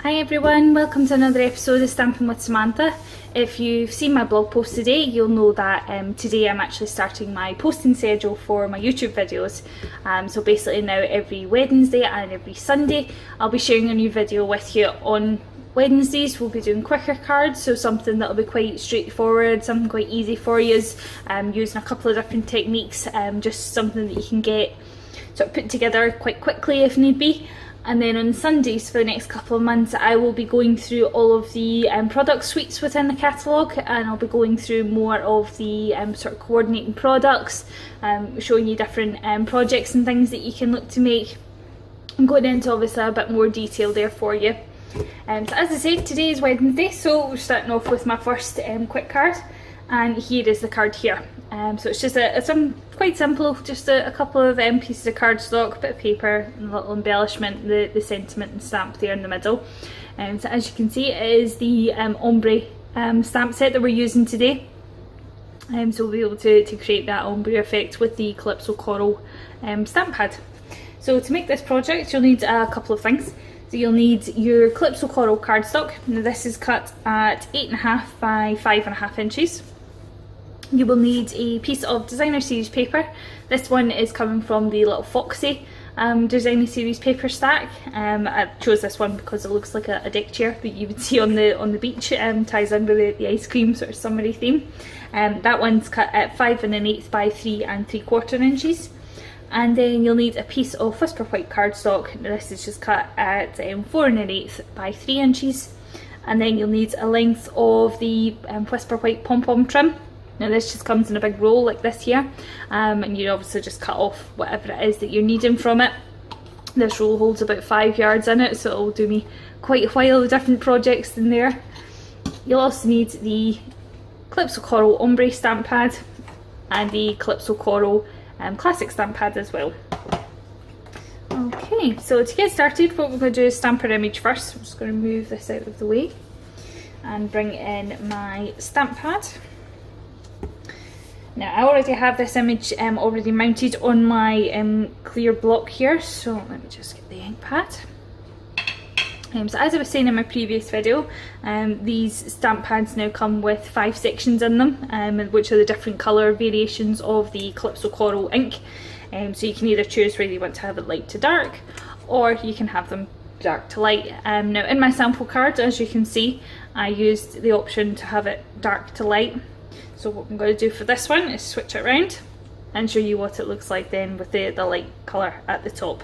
Hi everyone, welcome to another episode of Stampin' with Samantha. If you've seen my blog post today, you'll know that today I'm actually starting my posting schedule for my YouTube videos. So basically now every Wednesday and every Sunday I'll be sharing a new video with you. On Wednesdays we'll be doing quicker cards, so something that'll be quite straightforward, something quite easy for you, using a couple of different techniques, just something that you can get sort of put together quite quickly if need be. And then on Sundays for the next couple of months I will be going through all of the product suites within the catalogue, and I'll be going through more of the sort of coordinating products, showing you different projects and things that you can look to make. I'm going into obviously a bit more detail there for you. So as I said, today is Wednesday, so we're starting off with my first quick card, and here is the card here. So it's just quite simple, just a couple of pieces of cardstock, bit of paper, and a little embellishment, the sentiment and stamp there in the middle. So as you can see, it is the ombre stamp set that we're using today. So we'll be able to create that ombre effect with the Calypso Coral stamp pad. So to make this project you'll need a couple of things. So you'll need your Calypso Coral cardstock. Now this is cut at 8.5 by 5.5 inches. You will need a piece of designer series paper. This one is coming from the little Foxy designer series paper stack. I chose this one because it looks like a deck chair that you would see on the beach. Ties in with the ice cream sort of summery theme. That one's cut at 5 1/8 by 3 3/4 inches. And then you'll need a piece of Whisper White cardstock. Now this is just cut at 4 1/8 by 3 inches. And then you'll need a length of the Whisper White pom-pom trim. Now this just comes in a big roll like this here, and you obviously just cut off whatever it is that you're needing from it. This roll holds about 5 yards in it, so it'll do me quite a while of different projects in there. You'll also need the Calypso Coral Ombre stamp pad and the Calypso Coral Classic stamp pad as well. Okay, so to get started what we're going to do is stamp our image first. I'm just going to move this out of the way and bring in my stamp pad. Now I already have this image already mounted on my clear block here, so let me just get the ink pad. So as I was saying in my previous video, these stamp pads now come with 5 sections in them, which are the different colour variations of the Calypso Coral ink. So you can either choose whether you want to have it light to dark, or you can have them dark to light. Now in my sample card, as you can see, I used the option to have it dark to light. So what I'm going to do for this one is switch it around and show you what it looks like then with the light colour at the top.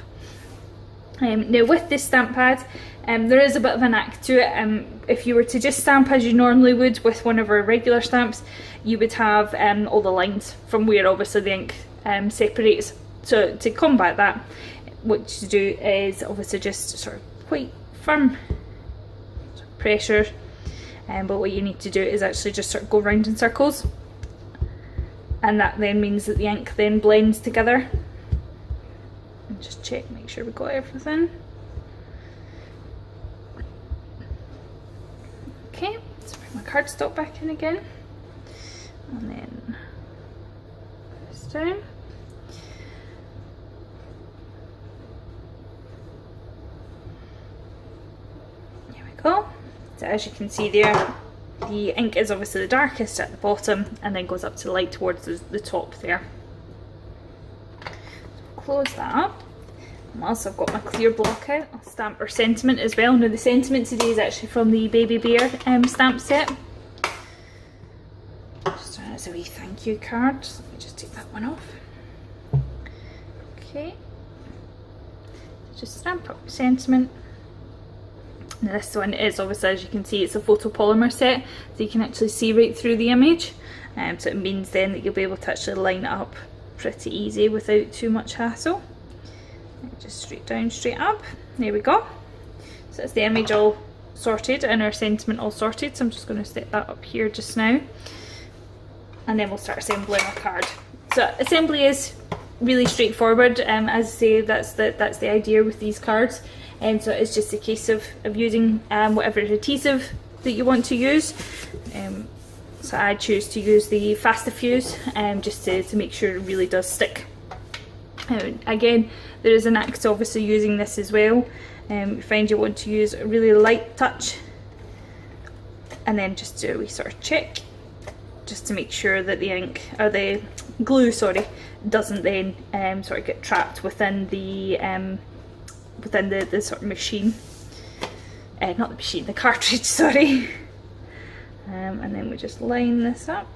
Now with this stamp pad, there is a bit of a knack to it. If you were to just stamp as you normally would with one of our regular stamps, you would have all the lines from where obviously the ink separates. So to combat that, what you do is obviously just sort of quite firm pressure. But what you need to do is actually just sort of go round in circles, and that then means that the ink then blends together. And just check, make sure we got everything. Okay, let's bring my cardstock back in again, and then this down. Here we go. So as you can see there, the ink is obviously the darkest at the bottom and then goes up to the light towards the top there. So close that up. And whilst I've got my clear block out, I'll stamp our sentiment as well. Now the sentiment today is actually from the Baby Bear stamp set. Just as a wee thank you card. So let me just take that one off. Okay. Just stamp up the sentiment. Now this one is obviously, as you can see, it's a photopolymer set, so you can actually see right through the image. So it means then that you'll be able to actually line it up pretty easy without too much hassle. Just straight down, straight up. There we go. So that's the image all sorted and our sentiment all sorted. So I'm just going to set that up here just now, and then we'll start assembling our card. So assembly is really straightforward. As I say, that's the idea with these cards. So it's just a case of using whatever adhesive that you want to use. So I choose to use the Fast Diffuse just to make sure it really does stick. Again, there is an knack to obviously using this as well. You find you want to use a really light touch, and then just do a wee sort of check, just to make sure that the ink, or the glue, sorry, doesn't then sort of get trapped within the sort of machine. Not the machine, the cartridge, sorry. And then we just line this up.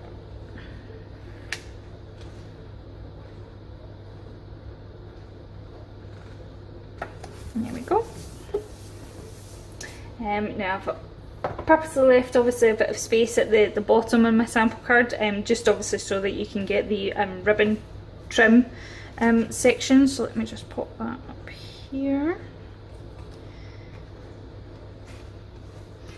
And there we go. Now I've purposely left obviously a bit of space at the bottom of my sample card, just obviously so that you can get the ribbon trim section. So let me just pop that up here.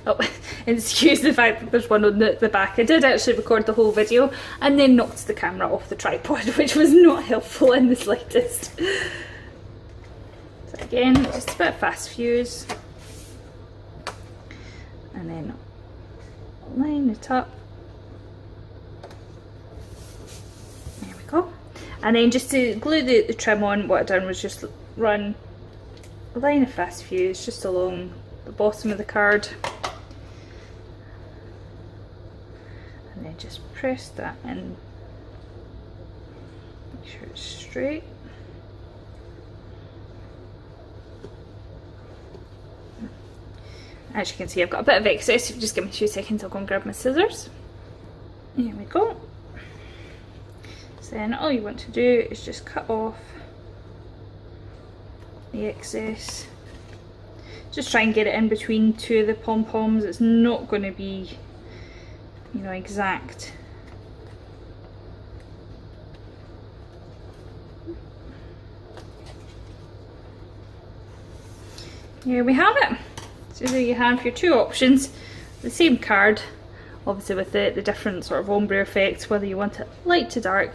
Oh, excuse the fact that there's one on the back. I did actually record the whole video and then knocked the camera off the tripod, which was not helpful in the slightest. So again, just a bit of fast fuse. And then line it up. There we go. And then just to glue the trim on, what I've done was just run a line of fast fuse just along the bottom of the card. And then just press that in. Make sure it's straight. As you can see, I've got a bit of excess. If you just give me 2 seconds, I'll go and grab my scissors. There we go. So then all you want to do is just cut off the excess. Just try and get it in between 2 of the pom-poms. It's not going to be, you know, exact. Here we have it. So there you have your 2 options, the same card, obviously with the different sort of ombre effects, whether you want it light to dark,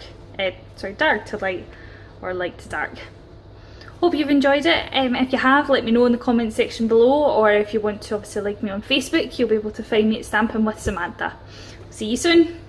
dark to light, or light to dark. Hope you've enjoyed it. If you have, let me know in the comment section below, or if you want to obviously like me on Facebook, you'll be able to find me at Stampin' with Samantha. See you soon.